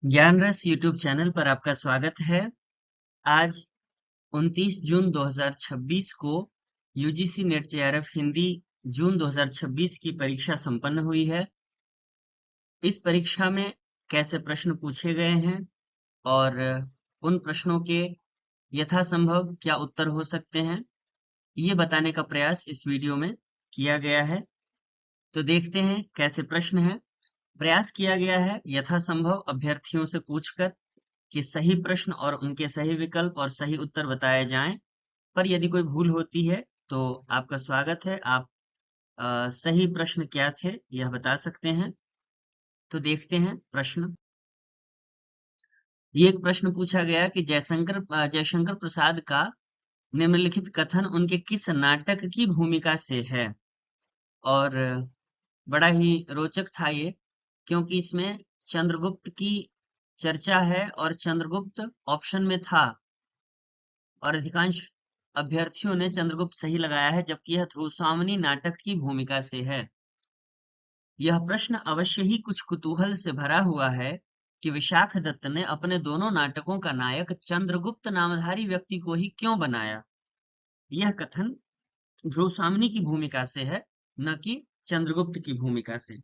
ज्ञान रस YouTube channel पर आपका स्वागत है। आज 29 जून 2026 को यूजीसी नेट जेआरएफ हिंदी जून 2026 की परीक्षा संपन्न हुई है। इस परीक्षा में कैसे प्रश्न पूछे गए हैं और उन प्रश्नों के यथासंभव क्या उत्तर हो सकते हैं, ये बताने का प्रयास इस वीडियो में किया गया है। तो देखते हैं कैसे प्रश्न है। प्रयास किया गया है यथासंभव अभ्यर्थियों से पूछकर कि सही प्रश्न और उनके सही विकल्प और सही उत्तर बताए जाएं। पर यदि कोई भूल होती है तो आपका स्वागत है, आप सही प्रश्न क्या थे यह बता सकते हैं। तो देखते हैं प्रश्न। ये एक प्रश्न पूछा गया कि जयशंकर प्रसाद का निम्नलिखित कथन उनके किस नाटक की भूमिका से है। और बड़ा ही रोचक था ये, क्योंकि इसमें चंद्रगुप्त की चर्चा है और चंद्रगुप्त ऑप्शन में था और अधिकांश अभ्यर्थियों ने चंद्रगुप्त सही लगाया है, जबकि यह ध्रुवस्वामिनी नाटक की भूमिका से है। यह प्रश्न अवश्य ही कुछ कुतूहल से भरा हुआ है कि विशाख दत्त ने अपने दोनों नाटकों का नायक चंद्रगुप्त नामधारी व्यक्ति को ही क्यों बनाया। यह कथन ध्रुवस्वामिनी की भूमिका से है, न कि चंद्रगुप्त की भूमिका से।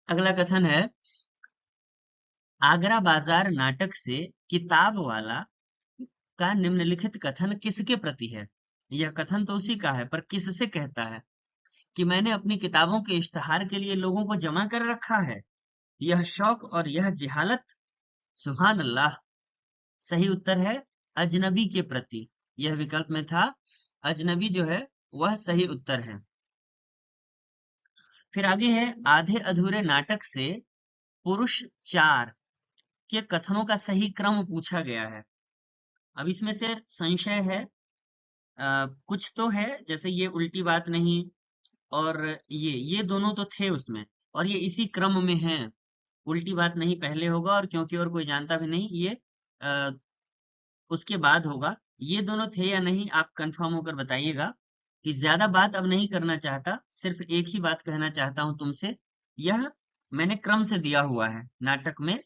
अगला कथन है, आगरा बाजार नाटक से किताब वाला का निम्नलिखित कथन किसके प्रति है। यह कथन तो उसी का है, पर किससे कहता है कि मैंने अपनी किताबों के इश्तिहार के लिए लोगों को जमा कर रखा है। यह शौक और यह जिहालत, सुभान अल्लाह। सही उत्तर है अजनबी के प्रति। यह विकल्प में था, अजनबी जो है वह सही उत्तर है। फिर आगे है, आधे अधूरे नाटक से पुरुष चार के कथनों का सही क्रम पूछा गया है। अब इसमें से संशय है, कुछ तो है, जैसे ये उल्टी बात नहीं और ये दोनों तो थे उसमें और ये इसी क्रम में हैं। उल्टी बात नहीं पहले होगा और क्योंकि और कोई जानता भी नहीं, ये आ, उसके बाद होगा। ये दोनों थे या नहीं आप कंफर्म होकर बताइएगा। कि ज्यादा बात अब नहीं करना चाहता, सिर्फ एक ही बात कहना चाहता हूं तुमसे। यह मैंने क्रम से दिया हुआ है नाटक में।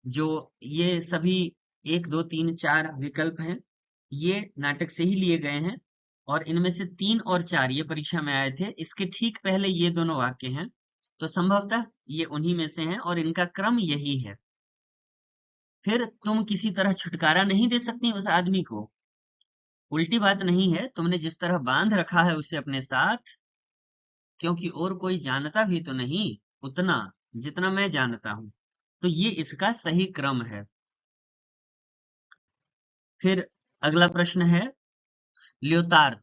जो ये सभी 1 2 3 4 विकल्प हैं, ये नाटक से ही लिए गए हैं और इनमें से 3 और 4 ये परीक्षा में आए थे। इसके ठीक पहले ये दोनों वाक्य हैं, तो संभवतः ये उन्हीं में से हैं और इनका क्रम यही है। फिर तुम किसी तरह छुटकारा नहीं दे सकती उस आदमी को। उल्टी बात नहीं है, तुमने जिस तरह बांध रखा है उसे अपने साथ, क्योंकि और कोई जानता भी तो नहीं उतना जितना मैं जानता हूं। तो ये इसका सही क्रम है। फिर अगला प्रश्न है, लियोतार्द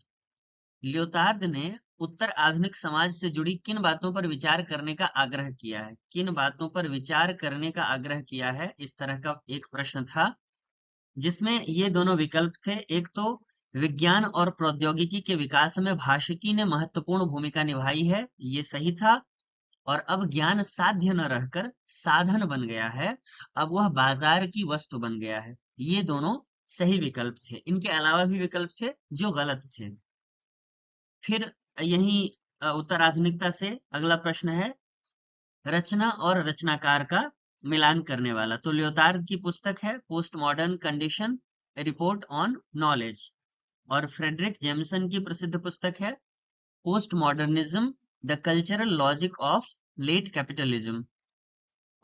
लियोतार्द ने उत्तर आधुनिक समाज से जुड़ी किन बातों पर विचार करने का आग्रह किया है। किन बातों पर विचार करने का आग्रह किया है, इस तरह का एक प्रश्न था, जिसमें ये दोनों विकल्प थे। एक तो विज्ञान और प्रौद्योगिकी के विकास में भाषिकी ने महत्वपूर्ण भूमिका निभाई है, ये सही था। और अब ज्ञान साध्य न रहकर साधन बन गया है, अब वह बाजार की वस्तु बन गया है। ये दोनों सही विकल्प थे। इनके अलावा भी विकल्प थे जो गलत थे। फिर यही उत्तराधुनिकता से अगला प्रश्न है, रचना और रचनाकार का मिलान करने वाला। तो लियोतार्द की पुस्तक है postmodern condition, report on knowledge. और फ्रेडरिक जेमसन की प्रसिद्ध पुस्तक है postmodernism, the cultural logic of late capitalism.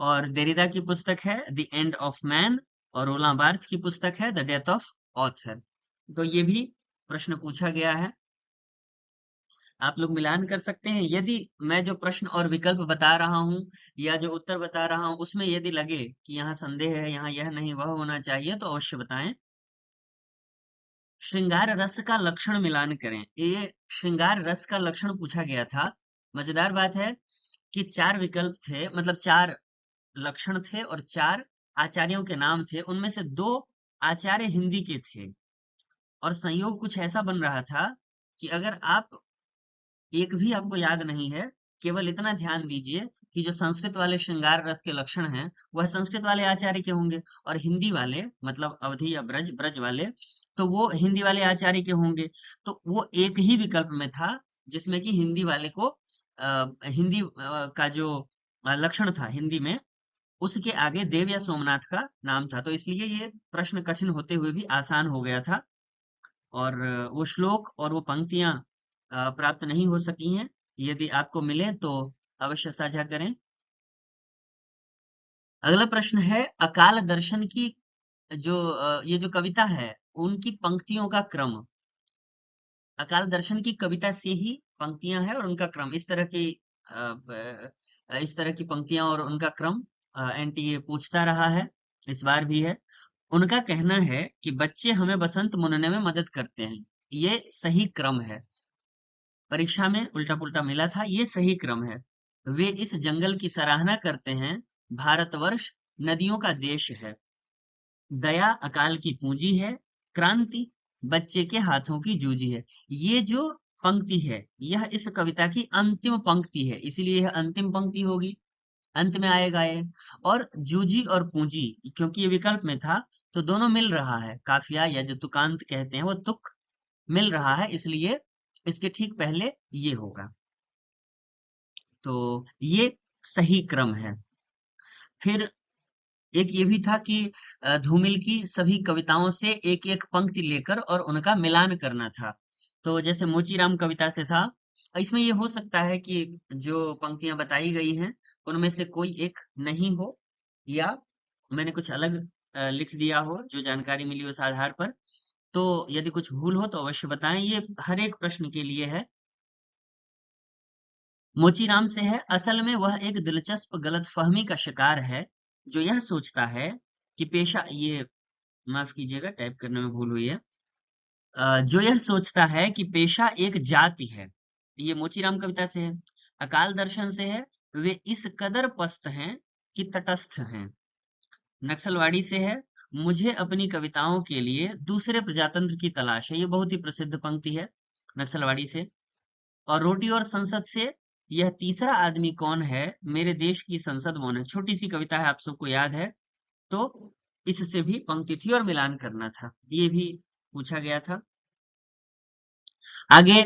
और देरिदा की पुस्तक है द एंड ऑफ मैन। और रोलां बार्थ की पुस्तक है द डेथ ऑफ ऑथर। तो ये भी प्रश्न पूछा गया है, आप लोग मिलान कर सकते हैं। यदि मैं जो प्रश्न और विकल्प बता रहा हूं या जो उत्तर बता रहा हूं उसमें यदि लगे कि यहाँ संदेह है, यहाँ यह नहीं वह होना चाहिए, तो अवश्य बताएं। श्रृंगार रस का लक्षण मिलान करें। ये श्रृंगार रस का लक्षण पूछा गया था। मजेदार बात है कि 4 विकल्प थे, मतलब 4 लक्षण थे और 4 आचार्यों के नाम थे। उनमें से 2 आचार्य हिंदी के थे और संयोग कुछ ऐसा बन रहा था कि अगर आप एक भी आपको याद नहीं है, केवल इतना ध्यान दीजिए कि जो संस्कृत वाले श्रृंगार रस के लक्षण हैं वह संस्कृत वाले आचार्य के होंगे और हिंदी वाले मतलब अवधि या ब्रज ब्रज वाले तो वो हिंदी वाले आचार्य के होंगे। तो वो एक ही विकल्प में था जिसमें कि हिंदी वाले को हिंदी का जो लक्षण था हिंदी में उसके आगे देव या सोमनाथ का नाम था, तो इसलिए ये प्रश्न कठिन होते हुए भी आसान हो गया था। और वो श्लोक और वो पंक्तियां प्राप्त नहीं हो सकी हैं। यदि आपको मिले तो अवश्य साझा करें। अगला प्रश्न है, अकाल दर्शन की जो ये जो कविता है, उनकी पंक्तियों का क्रम। अकाल दर्शन की कविता से ही पंक्तियां हैं और उनका क्रम, इस तरह की इस तरह की पंक्तियां और उनका क्रम एनटीए पूछता रहा है, इस बार भी है। उनका कहना है कि बच्चे हमें बसंत मुनने में मदद करते हैं, ये सही क्रम है। परीक्षा में उल्टा पुल्टा मिला था, ये सही क्रम है। वे इस जंगल की सराहना करते हैं, भारतवर्ष नदियों का देश है। दया अकाल की पूंजी है, क्रांति बच्चे के हाथों की जूजी है। ये जो पंक्ति है, यह इस कविता की अंतिम पंक्ति है, इसीलिए यह अंतिम पंक्ति होगी, अंत में आएगा ये। और जूजी और पूंजी, क्योंकि ये विकल्प में था, तो दोनों मिल रहा है, काफिया या जो तुकांत कहते हैं वो तुक मिल रहा है, इसलिए इसके ठीक पहले ये होगा। तो ये सही क्रम है। फिर एक ये भी था कि धूमिल की सभी कविताओं से एक एक पंक्ति लेकर और उनका मिलान करना था। तो जैसे मोचीराम कविता से था, इसमें ये हो सकता है कि जो पंक्तियां बताई गई हैं उनमें से कोई एक नहीं हो, या मैंने कुछ अलग लिख दिया हो जो जानकारी मिली उस आधार पर। तो यदि कुछ भूल हो तो अवश्य बताएं, ये हर एक प्रश्न के लिए है। मोचीराम से है, असल में वह एक दिलचस्प गलतफहमी का शिकार है जो यह सोचता है कि पेशा, ये माफ कीजिएगा टाइप करने में भूल हुई है, जो यह सोचता है कि पेशा एक जाति है। ये मोचीराम कविता से है। अकाल दर्शन से है, वे इस कदर पस्त हैं कि तटस्थ हैं। नक्सलवाड़ी से है, मुझे अपनी कविताओं के लिए दूसरे प्रजातंत्र की तलाश है। ये बहुत ही प्रसिद्ध पंक्ति है नक्सलवाड़ी से। और रोटी और संसद से, यह तीसरा आदमी कौन है, मेरे देश की संसद मौन है। छोटी सी कविता है, आप सबको याद है, तो इससे भी पंक्ति थी और मिलान करना था, ये भी पूछा गया था। आगे,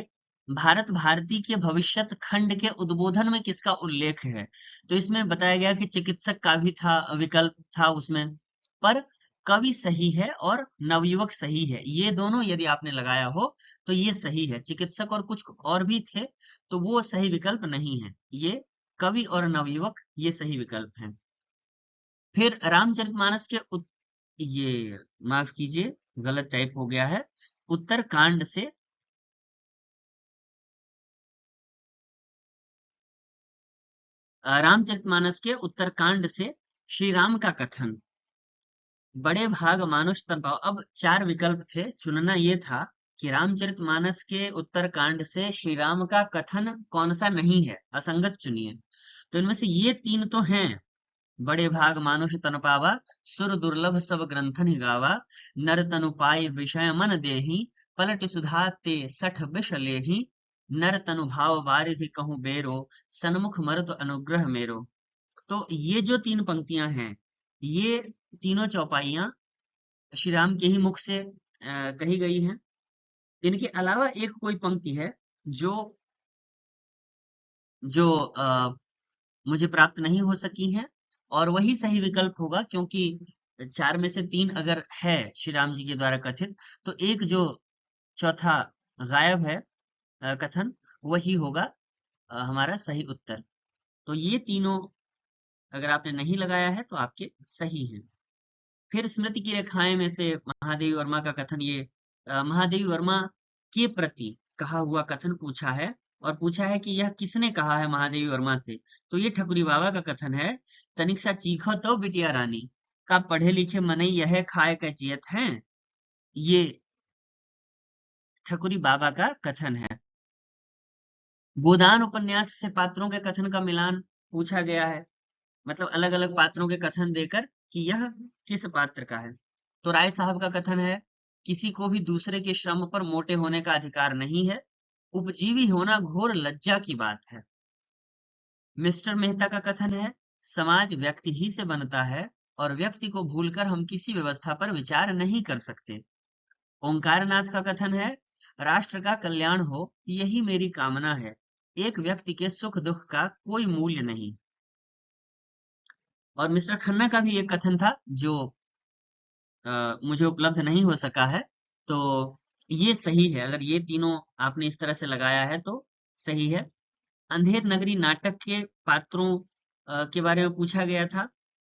भारत भारती के भविष्यत खंड के उद्बोधन में किसका उल्लेख है? तो इसमें बताया गया कि चिकित्सक का भी था, विकल्प था उसमें, पर कवि सही है और नवयुवक सही है। ये दोनों यदि आपने लगाया हो तो ये सही है। चिकित्सक और कुछ और भी थे, तो वो सही विकल्प नहीं है। ये कवि और नवयुवक ये सही विकल्प हैं। फिर रामचरितमानस के ये माफ कीजिए, गलत टाइप हो गया है। उत्तरकांड से, रामचरितमानस के उत्तरकांड से श्री राम का कथन, बड़े भाग मानुष तन पाओ। अब चार विकल्प थे, चुनना ये था कि रामचरितमानस के उत्तरकांड से श्री राम का कथन कौन सा नहीं है, असंगत चुनिए। तो इनमें से ये तीन तो हैं, बड़े भाग मानुष तन पावा, सुर दुर्लभ सब ग्रंथन ही गावा, नर तनु पाए विषय मन देहि, पलट सुधा ते सठ विष लेहि, नर तनु भाव बारिधि कहूँ बेरो, सन्मुख मरुत अनुग्रह मेरो। तो ये जो तीन पंक्तियां हैं, ये तीनों चौपाइयां श्री राम के ही मुख से कही गई हैं। इनके अलावा एक कोई पंक्ति है जो जो मुझे प्राप्त नहीं हो सकी है, और वही सही विकल्प होगा, क्योंकि चार में से तीन अगर है श्री राम जी के द्वारा कथित, तो एक जो चौथा गायब है कथन, वही होगा हमारा सही उत्तर। तो ये तीनों अगर आपने नहीं लगाया है तो आपके सही हैं। फिर स्मृति की रेखाएं में से महादेवी वर्मा का कथन, ये महादेवी वर्मा के प्रति कहा हुआ कथन पूछा है, और पूछा है कि यह किसने कहा है महादेवी वर्मा से। तो ये ठकुरी बाबा का कथन है, तनिक सा चीखो तो बिटिया रानी, का पढ़े लिखे मनई यह खाए का जियत हैं। ये ठकुरी बाबा का कथन है। गोदान उपन्यास से पात्रों के कथन का मिलान पूछा गया है, मतलब अलग अलग पात्रों के कथन देकर कि यह किस पात्र का है। तो राय साहब का कथन है, किसी को भी दूसरे के श्रम पर मोटे होने का अधिकार नहीं है, उपजीवी होना घोर लज्जा की बात है। मिस्टर मेहता का कथन है, समाज व्यक्ति ही से बनता है और व्यक्ति को भूलकर हम किसी व्यवस्था पर विचार नहीं कर सकते। ओंकारनाथ का कथन है, राष्ट्र का कल्याण हो यही मेरी कामना है, एक व्यक्ति के सुख दुख का कोई मूल्य नहीं। और मिस्टर खन्ना का भी एक कथन था जो मुझे उपलब्ध नहीं हो सका है। तो ये सही है, अगर ये तीनों आपने इस तरह से लगाया है तो सही है। अंधेर नगरी नाटक के पात्रों के बारे में पूछा गया था।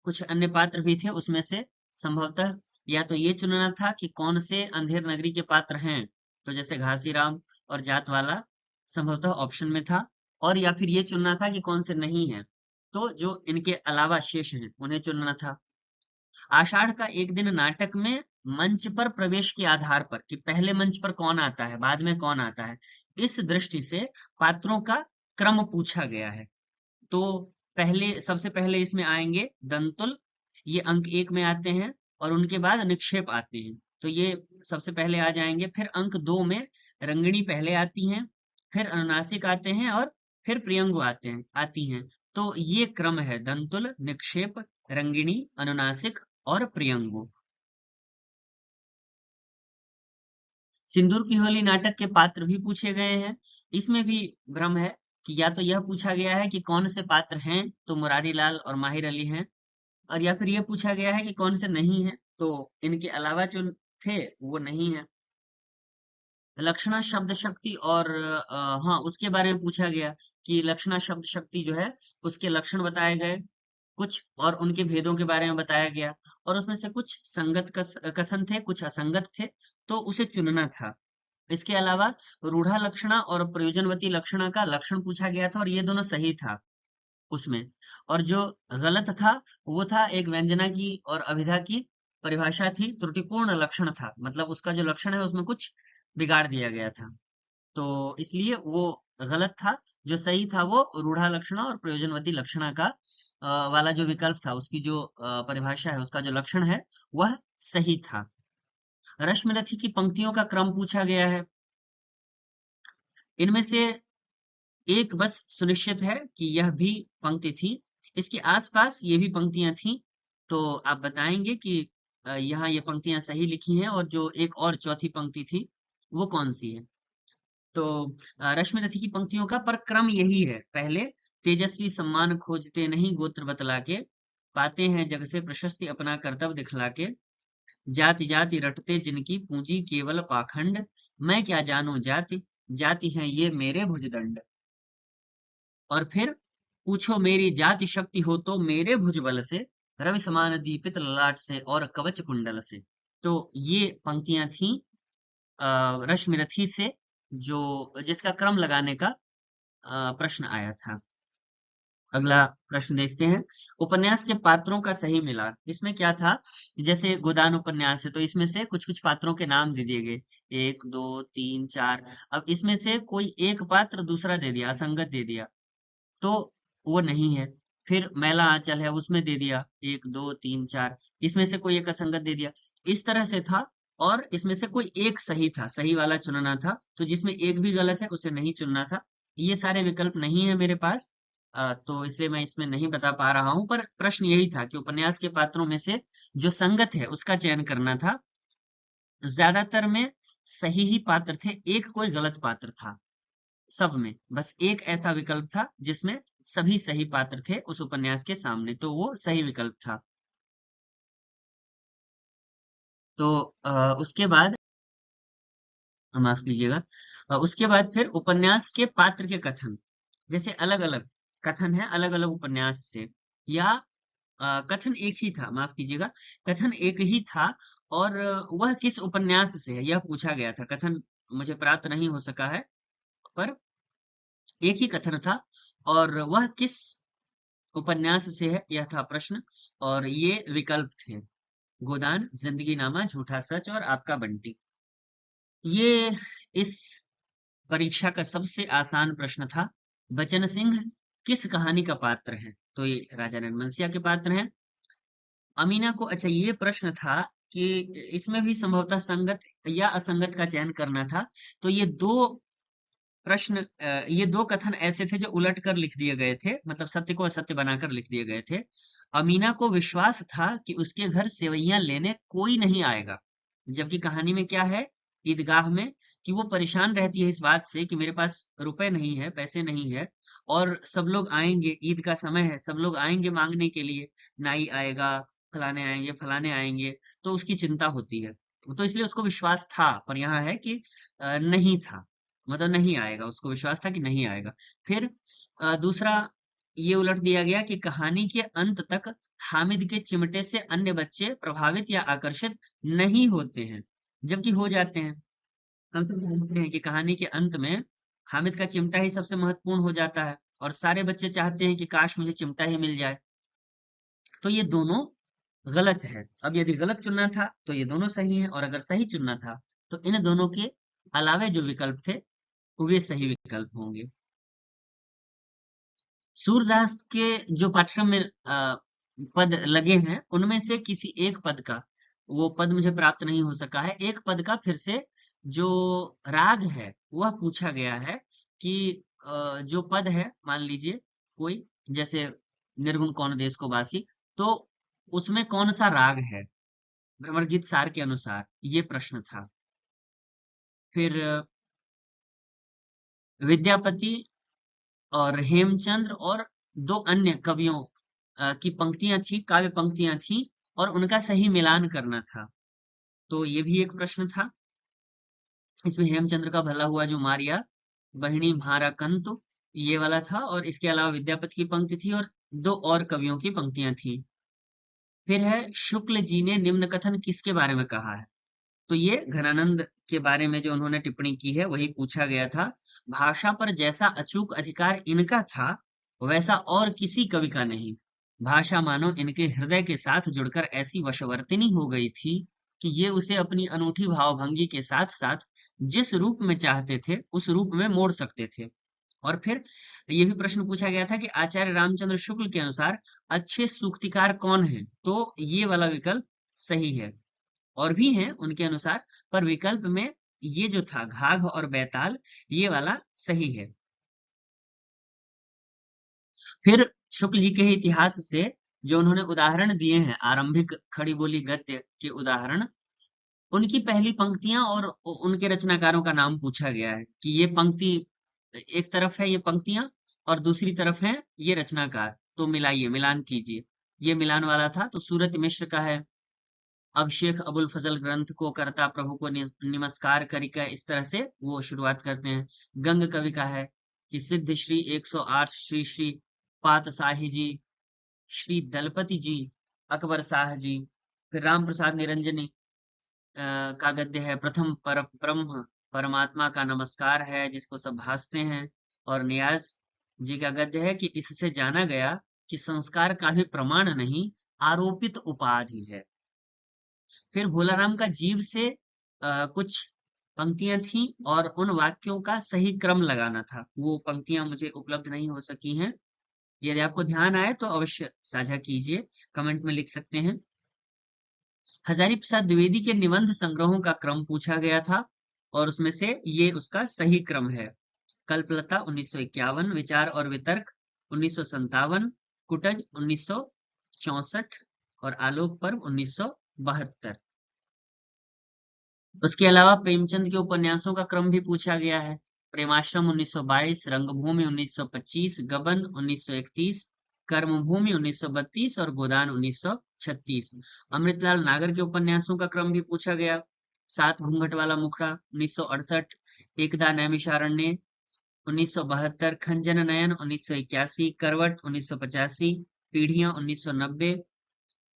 कुछ अन्य पात्र भी थे, उसमें से संभवतः या तो ये चुनना था कि कौन से अंधेर नगरी के पात्र हैं, तो जैसे घासीराम और जातवाला संभवतः ऑप्शन में था, और या फिर ये चुनना था कि कौन से नहीं है, तो जो इनके अलावा शेष हैं उन्हें चुनना था। आषाढ़ का एक दिन नाटक में मंच पर प्रवेश के आधार पर कि पहले मंच पर कौन आता है, बाद में कौन आता है, इस दृष्टि से पात्रों का क्रम पूछा गया है। तो पहले सबसे पहले इसमें आएंगे दंतुल, ये अंक 1 में आते हैं, और उनके बाद निक्षेप आते हैं, तो ये सबसे पहले आ जाएंगे। फिर अंक 2 में रंगिणी पहले आती हैं, फिर अनुनासिक आते हैं, और फिर प्रियंगु आती हैं। तो ये क्रम है: दंतुल, निक्षेप, रंगिणी, अनुनासिक और प्रियंगु। सिंदूर की होली नाटक के पात्र भी पूछे गए हैं। इसमें भी भ्रम है कि या तो यह पूछा गया है कि कौन से पात्र हैं, तो मुरारी लाल और माहिर अली हैं, और या फिर यह पूछा गया है कि कौन से नहीं हैं, तो इनके अलावा जो थे वो नहीं है। लक्षणा शब्द शक्ति और हाँ, उसके बारे में पूछा गया कि लक्षणा शब्द शक्ति जो है उसके लक्षण बताए गए कुछ, और उनके भेदों के बारे में बताया गया, और उसमें से कुछ संगत कथन थे, कुछ असंगत थे, तो उसे चुनना था। इसके अलावा रूढ़ा लक्षणा और प्रयोजनवती लक्षणा का लक्षण पूछा गया था, और ये दोनों सही था उसमें। और जो गलत था वो था एक व्यंजना की और अभिधा की परिभाषा थी, त्रुटिपूर्ण लक्षण था, मतलब उसका जो लक्षण है उसमें कुछ बिगाड़ दिया गया था, तो इसलिए वो गलत था। जो सही था वो रूढ़ा लक्षणा और प्रयोजनवती लक्षणा का वाला जो विकल्प था, उसकी जो परिभाषा है, उसका जो लक्षण है वह सही था। रश्मिरथी की पंक्तियों का क्रम पूछा गया है। इनमें से एक बस सुनिश्चित है कि यह भी पंक्ति थी, इसके आसपास ये भी पंक्तियां थी, तो आप बताएंगे कि यहाँ ये पंक्तियां सही लिखी हैं, और जो एक और चौथी पंक्ति थी वो कौन सी है। तो रश्मिरथी की पंक्तियों का पर क्रम यही है: पहले तेजस्वी सम्मान खोजते नहीं गोत्र बतला के, पाते हैं जग से प्रशस्ति अपना कर्तव्य दिखला के, जाति जाति रटते जिनकी पूंजी केवल पाखंड, मैं क्या जानू जाति, जाति है ये मेरे भुजदंड। और फिर पूछो मेरी जाति शक्ति हो तो मेरे भुजबल से, रवि समान दीपित ललाट से और कवच कुंडल से। तो ये पंक्तियां थी रश्मिरथी से, जो जिसका क्रम लगाने का प्रश्न आया था। अगला प्रश्न देखते हैं। उपन्यास के पात्रों का सही मिलान, इसमें क्या था, जैसे गोदान उपन्यास है तो इसमें से कुछ कुछ पात्रों के नाम दे दिए गए, 1 2 3 4। अब इसमें से कोई एक पात्र दूसरा दे दिया, असंगत दे दिया, तो वो नहीं है। फिर मैला आंचल है, उसमें दे दिया 1 2 3 4, इसमें से कोई एक असंगत दे दिया, इस तरह से था। और इसमें से कोई एक सही था, सही वाला चुनना था, तो जिसमें एक भी गलत है उसे नहीं चुनना था। ये सारे विकल्प नहीं है मेरे पास, तो इसलिए मैं इसमें नहीं बता पा रहा हूं, पर प्रश्न यही था कि उपन्यास के पात्रों में से जो संगत है उसका चयन करना था। ज्यादातर में सही ही पात्र थे, एक कोई गलत पात्र था, सब में बस एक ऐसा विकल्प था जिसमें सभी सही पात्र थे उस उपन्यास के सामने, तो वो सही विकल्प था। तो उसके बाद माफ कीजिएगा, उसके बाद फिर उपन्यास के पात्र के कथन, जैसे अलग अलग कथन है अलग अलग उपन्यास से, या कथन एक ही था, माफ कीजिएगा, कथन एक ही था, और वह किस उपन्यास से है यह पूछा गया था। कथन मुझे प्राप्त नहीं हो सका है, पर एक ही कथन था, और वह किस उपन्यास से है यह था प्रश्न, और ये विकल्प थे: गोदान, जिंदगी नामा, झूठा सच और आपका बंटी। ये इस परीक्षा का सबसे आसान प्रश्न था। बचन सिंह किस कहानी का पात्र है, तो ये राजा नरमसिया के पात्र हैं। अमीना को, अच्छा ये प्रश्न था कि इसमें भी संभवतः संगत या असंगत का चयन करना था, तो ये दो प्रश्न, ये दो कथन ऐसे थे जो उलट कर लिख दिए गए थे, मतलब सत्य को असत्य बनाकर लिख दिए गए थे। अमीना को विश्वास था कि उसके घर सेवैयां लेने कोई नहीं आएगा, जबकि कहानी में क्या है, ईदगाह में, कि वो परेशान रहती है इस बात से कि मेरे पास रुपए नहीं है, पैसे नहीं है, और सब लोग आएंगे, ईद का समय है, सब लोग आएंगे मांगने के लिए, नाई आएगा, फलाने आएंगे, तो उसकी चिंता होती है। तो इसलिए उसको विश्वास था, पर यहाँ है कि नहीं था, मतलब नहीं आएगा, उसको विश्वास था कि नहीं आएगा। फिर दूसरा ये उलट दिया गया कि कहानी के अंत तक हामिद के चिमटे से अन्य बच्चे प्रभावित या आकर्षित नहीं होते हैं, जबकि हो जाते हैं। हम सब जानते हैं कि कहानी के अंत में हामिद का चिमटा ही सबसे महत्वपूर्ण हो जाता है, और सारे बच्चे चाहते हैं कि काश मुझे चिमटा ही मिल जाए। तो ये दोनों गलत है। अब यदि गलत चुनना था तो ये दोनों सही है, और अगर सही चुनना था तो इन दोनों के अलावे जो विकल्प थे वे सही विकल्प होंगे। सूरदास के जो पाठ्यक्रम में पद लगे हैं उनमें से किसी एक पद का, वो पद मुझे प्राप्त नहीं हो सका है, एक पद का फिर से जो राग है वह पूछा गया है कि जो पद है मान लीजिए कोई, जैसे निर्गुण कौन देश को वासी, तो उसमें कौन सा राग है भ्रमर गीत सार के अनुसार, ये प्रश्न था। फिर विद्यापति और हेमचंद्र और दो अन्य कवियों की पंक्तियां थी, काव्य पंक्तियां थी, और उनका सही मिलान करना था, तो ये भी एक प्रश्न था। इसमें हेमचंद्र का भला हुआ जो मारिया बहिनी भारा कंतु, ये वाला था, और इसके अलावा विद्यापति की पंक्ति थी और दो और कवियों की पंक्तियां थी। फिर है शुक्ल जी ने निम्न कथन किसके बारे में कहा है, तो ये घनानंद के बारे में जो उन्होंने टिप्पणी की है वही पूछा गया था। भाषा पर जैसा अचूक अधिकार इनका था वैसा और किसी कवि का नहीं। भाषा मानो इनके हृदय के साथ जुड़कर ऐसी वशवर्तिनी हो गई थी कि ये उसे अपनी अनूठी भावभंगी के साथ साथ जिस रूप में चाहते थे उस रूप में मोड़ सकते थे। और फिर ये भी प्रश्न पूछा गया था कि आचार्य रामचंद्र शुक्ल के अनुसार अच्छे सूक्तिकार कौन हैं, तो ये वाला विकल्प सही है। और भी हैं उनके अनुसार, पर विकल्प में ये जो था घाघ और बैताल, ये वाला सही है। फिर शुक्ल जी के ही इतिहास से जो उन्होंने उदाहरण दिए हैं, आरंभिक खड़ी बोली गद्य के उदाहरण, उनकी पहली पंक्तियां और उनके रचनाकारों का नाम पूछा गया है कि ये पंक्ति एक तरफ है, ये पंक्तियां, और दूसरी तरफ है ये रचनाकार, तो मिलाइए, मिलान कीजिए। ये मिलान वाला था, तो सूरत मिश्र का है, अब शेख अबुल फजल ग्रंथ को करता प्रभु को नमस्कार करिका, इस तरह से वो शुरुआत करते हैं। गंग कवि का है कि सिद्ध श्री 108 श्री श्री पात शाही जी, श्री दलपति जी, अकबर शाह जी। फिर राम प्रसाद निरंजनी का गद्य है प्रथम पर ब्रह्म परमात्मा का नमस्कार है जिसको सब भासते हैं। और नियाज जी का गद्य है कि इससे जाना गया कि संस्कार का भी प्रमाण नहीं, आरोपित उपाधि है। फिर भोलाराम का जीव से कुछ पंक्तियां थी, और उन वाक्यों का सही क्रम लगाना था, वो पंक्तियां मुझे उपलब्ध नहीं हो सकी हैं। यदि आपको ध्यान आए तो अवश्य साझा कीजिए, कमेंट में लिख सकते हैं। हजारी प्रसाद द्विवेदी के निबंध संग्रहों का क्रम पूछा गया था, और उसमें से ये उसका सही क्रम है। कल्पलता 1951, विचार और वितर्क 1957, कुटज 1964 और आलोक पर्व 1972। उसके अलावा प्रेमचंद के उपन्यासों का क्रम भी पूछा गया है। प्रेमाश्रम 1922, रंगभूमि 1925, गबन 1931, कर्मभूमि 1932 और गोदान 1936। अमृतलाल नागर के उपन्यासों का क्रम भी पूछा गया। सात घूंघट वाला मुखड़ा 1968, एकदा नैमिषारण्य 1972, खंजन नयन 1981, करवट 1985, पीढ़ियां 1990।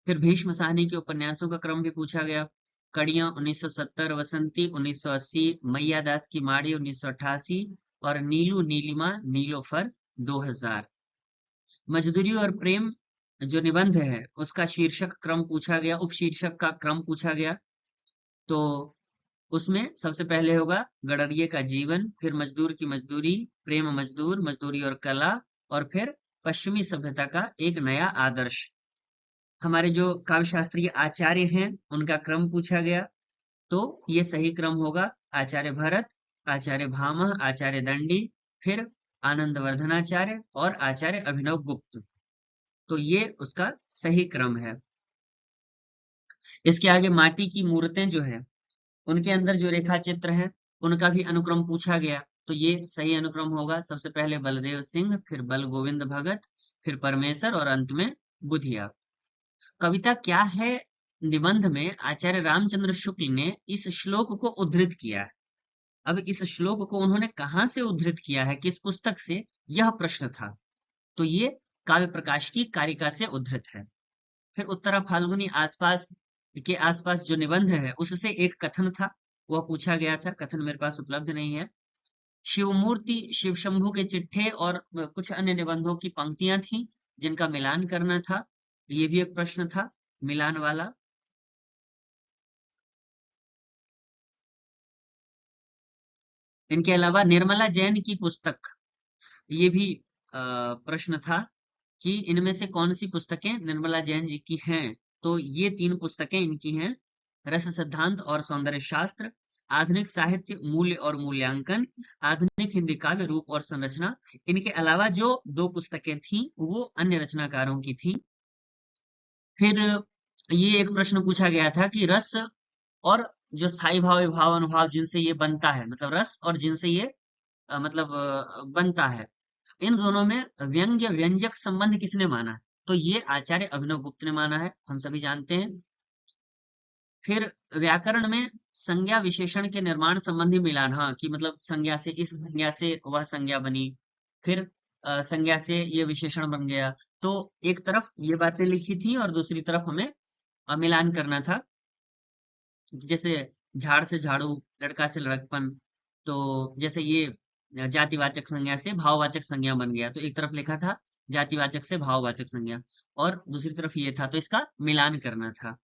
फिर भीष्म साहनी के उपन्यासों का क्रम भी पूछा गया। कड़ियां 1970, वसंती 1980, मैया दास की माड़ी 1988 और नीलू नीलिमा नीलोफर 2000। मजदूरी और प्रेम जो निबंध है उसका शीर्षक क्रम पूछा गया, उपशीर्षक का क्रम पूछा गया। तो उसमें सबसे पहले होगा गडरिये का जीवन, फिर मजदूर की मजदूरी, प्रेम मजदूर, मजदूरी और कला, और फिर पश्चिमी सभ्यता का एक नया आदर्श। हमारे जो काव्य शास्त्रीय आचार्य हैं उनका क्रम पूछा गया, तो ये सही क्रम होगा आचार्य भरत, आचार्य भामह, आचार्य दंडी, फिर आनंद वर्धनाचार्य और आचार्य अभिनव गुप्त, तो ये उसका सही क्रम है। इसके आगे माटी की मूर्तें जो है उनके अंदर जो रेखा चित्र है उनका भी अनुक्रम पूछा गया। तो ये सही अनुक्रम होगा। सबसे पहले बलदेव सिंह, फिर बल गोविंद भगत, फिर परमेश्वर और अंत में बुधिया। कविता क्या है निबंध में आचार्य रामचंद्र शुक्ल ने इस श्लोक को उद्धृत किया है। अब इस श्लोक को उन्होंने कहाँ से उद्धृत किया है, किस पुस्तक से, यह प्रश्न था। तो ये काव्य प्रकाश की कारिका से उद्धृत है। फिर उत्तरा फाल्गुनी आसपास के आसपास जो निबंध है उससे एक कथन था, वह पूछा गया था। कथन मेरे पास उपलब्ध नहीं है। शिवमूर्ति, शिव शंभू के चिट्ठे और कुछ अन्य निबंधों की पंक्तियां थी जिनका मिलान करना था। ये भी एक प्रश्न था मिलान वाला। इनके अलावा निर्मला जैन की पुस्तक, ये भी प्रश्न था कि इनमें से कौन सी पुस्तकें निर्मला जैन जी की हैं। तो ये तीन पुस्तकें इनकी हैं, रस सिद्धांत और सौंदर्य शास्त्र, आधुनिक साहित्य मूल्य और मूल्यांकन, आधुनिक हिंदी काव्य रूप और संरचना। इनके अलावा जो दो पुस्तकें थीं वो अन्य रचनाकारों की थीं। फिर ये एक प्रश्न पूछा गया था कि रस और जो स्थायी भाव विभाव अनुभाव जिनसे ये बनता है, मतलब रस और जिनसे ये बनता है, इन दोनों में व्यंग्य व्यंजक संबंध किसने माना है। तो ये आचार्य अभिनव गुप्त ने माना है, हम सभी जानते हैं। फिर व्याकरण में संज्ञा विशेषण के निर्माण संबंधी मिलान, हाँ, कि मतलब संज्ञा से इस संज्ञा से वह संज्ञा बनी, फिर संज्ञा से ये विशेषण बन गया। तो एक तरफ ये बातें लिखी थी और दूसरी तरफ हमें मिलान करना था। जैसे झाड़ से झाड़ू, लड़का से लड़कपन, तो जैसे ये जातिवाचक संज्ञा से भाववाचक संज्ञा बन गया, तो एक तरफ लिखा था जातिवाचक से भाववाचक संज्ञा और दूसरी तरफ ये था, तो इसका मिलान करना था।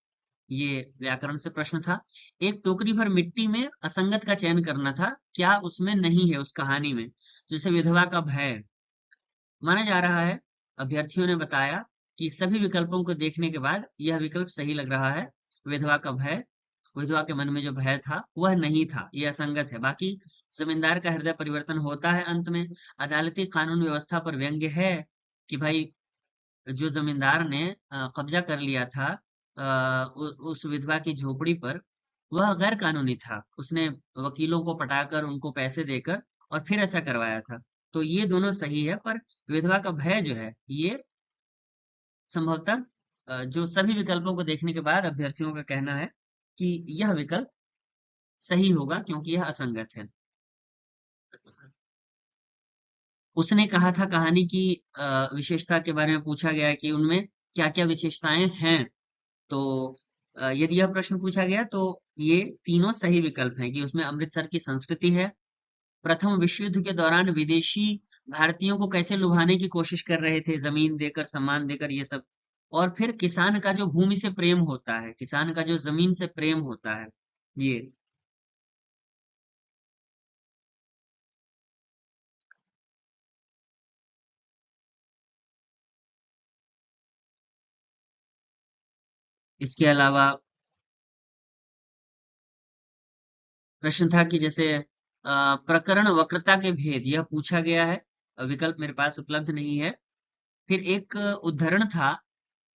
ये व्याकरण से प्रश्न था। एक टोकरी भर मिट्टी में असंगत का चयन करना था, क्या उसमें नहीं है उस कहानी में। जैसे विधवा का भय माना जा रहा है, अभ्यर्थियों ने बताया कि सभी विकल्पों को देखने के बाद यह विकल्प सही लग रहा है। विधवा का भय, विधवा के मन में जो भय था वह नहीं था, यह असंगत है। बाकी जमींदार का हृदय परिवर्तन होता है अंत में। अदालती कानून व्यवस्था पर व्यंग्य है कि भाई जो जमींदार ने कब्जा कर लिया था उस विधवा की झोपड़ी पर, वह गैर कानूनी था। उसने वकीलों को पटाकर उनको पैसे देकर और फिर ऐसा करवाया था। तो ये दोनों सही है, पर विधवा का भय जो है ये संभवतः जो सभी विकल्पों को देखने के बाद अभ्यर्थियों का कहना है कि यह विकल्प सही होगा क्योंकि यह असंगत है। उसने कहा था कहानी की विशेषता के बारे में पूछा गया कि उनमें क्या-क्या विशेषताएं हैं। तो यदि यह प्रश्न पूछा गया तो ये तीनों सही विकल्प हैं कि उसमें अमृतसर की संस्कृति है, प्रथम विश्व युद्ध के दौरान विदेशी भारतीयों को कैसे लुभाने की कोशिश कर रहे थे, जमीन देकर, सम्मान देकर, ये सब। और फिर किसान का जो भूमि से प्रेम होता है, किसान का जो जमीन से प्रेम होता है, ये। इसके अलावा प्रश्न था कि जैसे प्रकरण वक्रता के भेद, यह पूछा गया है। विकल्प मेरे पास उपलब्ध नहीं है। फिर एक उद्धरण था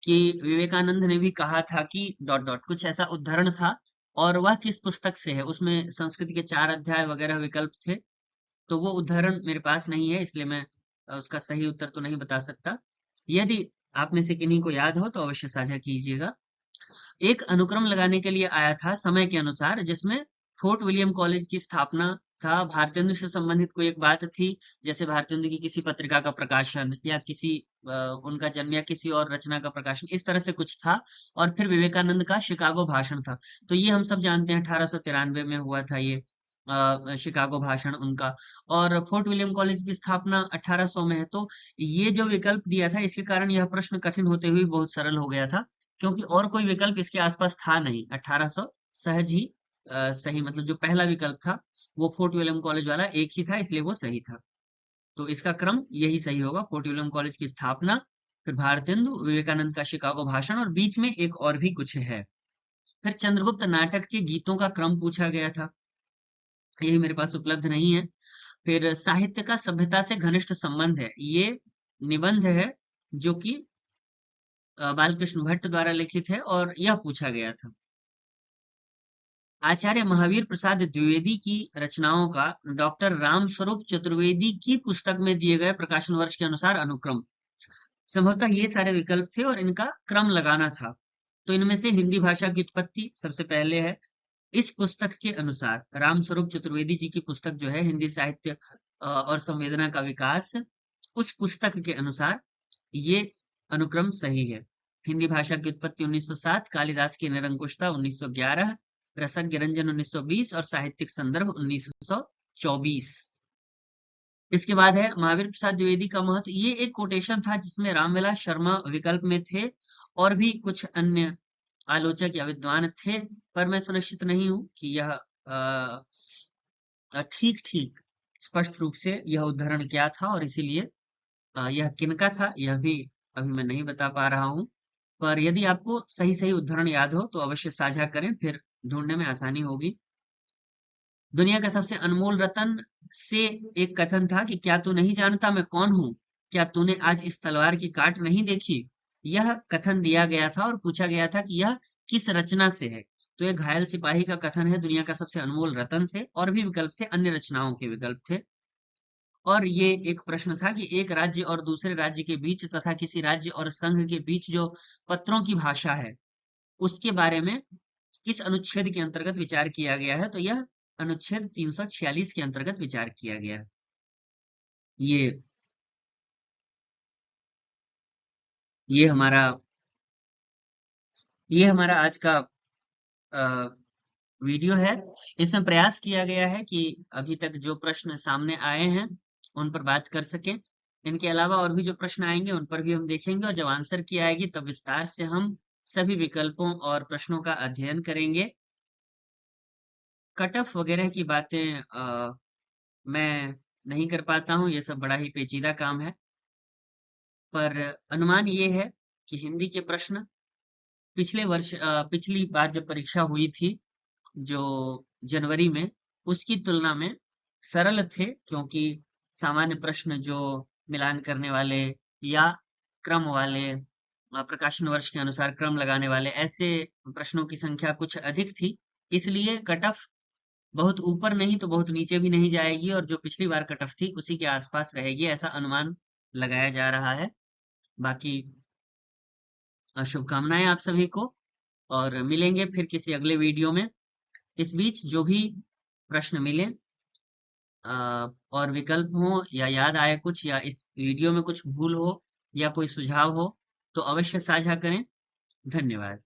कि विवेकानंद ने भी कहा था कि डॉट डॉट कुछ ऐसा उद्धरण था, और वह किस पुस्तक से है, उसमें संस्कृत के 4 अध्याय वगैरह विकल्प थे। तो वो उद्धरण मेरे पास नहीं है, इसलिए मैं उसका सही उत्तर तो नहीं बता सकता। यदि आप में से किन्हीं को याद हो तो अवश्य साझा कीजिएगा। एक अनुक्रम लगाने के लिए आया था समय के अनुसार, जिसमें फोर्ट विलियम कॉलेज की स्थापना था, भारतेंदु से संबंधित कोई एक बात थी, जैसे भारतेंदु की किसी पत्रिका का प्रकाशन या किसी उनका जन्म या किसी और रचना का प्रकाशन, इस तरह से कुछ था। और फिर विवेकानंद का शिकागो भाषण था। तो ये हम सब जानते हैं 1893 में हुआ था ये शिकागो भाषण उनका। और फोर्ट विलियम कॉलेज की स्थापना 1800 में है। तो ये जो विकल्प दिया था, इसके कारण यह प्रश्न कठिन होते हुए बहुत सरल हो गया था, क्योंकि और कोई विकल्प इसके आसपास था नहीं। 1800 सहज ही सही, मतलब जो पहला विकल्प था वो फोर्ट विलियम कॉलेज वाला एक ही था, इसलिए वो सही था। तो इसका क्रम यही सही होगा, फोर्ट विलियम कॉलेज की स्थापना, फिर भारतेंदु, विवेकानंद का शिकागो भाषण और बीच में एक और भी कुछ है। फिर चंद्रगुप्त नाटक के गीतों का क्रम पूछा गया था, यही मेरे पास उपलब्ध नहीं है। फिर साहित्य का सभ्यता से घनिष्ठ संबंध है, ये निबंध है जो कि बालकृष्ण भट्ट द्वारा लिखित है और यह पूछा गया था। आचार्य महावीर प्रसाद द्विवेदी की रचनाओं का डॉक्टर रामस्वरूप चतुर्वेदी की पुस्तक में दिए गए प्रकाशन वर्ष के अनुसार अनुक्रम। संभवतः ये सारे विकल्प थे और इनका क्रम लगाना था। तो इनमें से हिंदी भाषा की उत्पत्ति सबसे पहले है। इस पुस्तक के अनुसार रामस्वरूप चतुर्वेदी जी की पुस्तक जो है हिंदी साहित्य और संवेदना का विकास, उस पुस्तक के अनुसार ये अनुक्रम सही है। हिंदी भाषा की उत्पत्ति 1907, कालिदास की निरंकुशता 1911, रसज्ञ रंजन 1920 और साहित्यिक संदर्भ 1924। इसके बाद है महावीर प्रसाद द्विवेदी का महत्व। ये एक कोटेशन था जिसमें रामविलास शर्मा विकल्प में थे और भी कुछ अन्य आलोचक या विद्वान थे, पर मैं सुनिश्चित नहीं हूं कि यह ठीक ठीक स्पष्ट रूप से यह उद्धरण क्या था और इसीलिए यह किनका था यह भी अभी मैं नहीं बता पा रहा हूं। पर यदि आपको सही सही उद्धरण याद हो तो अवश्य साझा करें, फिर ढूंढने में आसानी होगी। दुनिया का सबसे अनमोल रतन से एक कथन था कि क्या तू नहीं जानता मैं कौन हूं, क्या तूने आज इस तलवार की काट नहीं देखी। यह कथन दिया गया था और पूछा गया था कि यह किस रचना से है। तो यह घायल सिपाही का कथन है दुनिया का सबसे अनमोल रतन से, और भी विकल्प थे, अन्य रचनाओं के विकल्प थे। और ये एक प्रश्न था कि एक राज्य और दूसरे राज्य के बीच तथा किसी राज्य और संघ के बीच जो पत्रों की भाषा है उसके बारे में किस अनुच्छेद के अंतर्गत विचार किया गया है। तो यह अनुच्छेद 346 के अंतर्गत विचार किया गया है। ये ये हमारा ये हमारा आज का वीडियो है। इसमें प्रयास किया गया है कि अभी तक जो प्रश्न सामने आए हैं उन पर बात कर सकें। इनके अलावा और भी जो प्रश्न आएंगे उन पर भी हम देखेंगे, और जब आंसर की आएगी तब विस्तार से हम सभी विकल्पों और प्रश्नों का अध्ययन करेंगे। कट ऑफ वगैरह की बातें मैं नहीं कर पाता हूँ, ये सब बड़ा ही पेचीदा काम है। पर अनुमान ये है कि हिंदी के प्रश्न पिछली बार जब परीक्षा हुई थी जो जनवरी में, उसकी तुलना में सरल थे, क्योंकि सामान्य प्रश्न जो मिलान करने वाले या क्रम वाले, प्रकाशन वर्ष के अनुसार क्रम लगाने वाले, ऐसे प्रश्नों की संख्या कुछ अधिक थी। इसलिए कट ऑफ बहुत ऊपर नहीं तो बहुत नीचे भी नहीं जाएगी, और जो पिछली बार कट ऑफ थी उसी के आसपास रहेगी, ऐसा अनुमान लगाया जा रहा है। बाकी शुभकामनाएं आप सभी को, और मिलेंगे फिर किसी अगले वीडियो में। इस बीच जो भी प्रश्न मिले और विकल्प हो या याद आए कुछ, या इस वीडियो में कुछ भूल हो या कोई सुझाव हो, तो अवश्य साझा करें। धन्यवाद।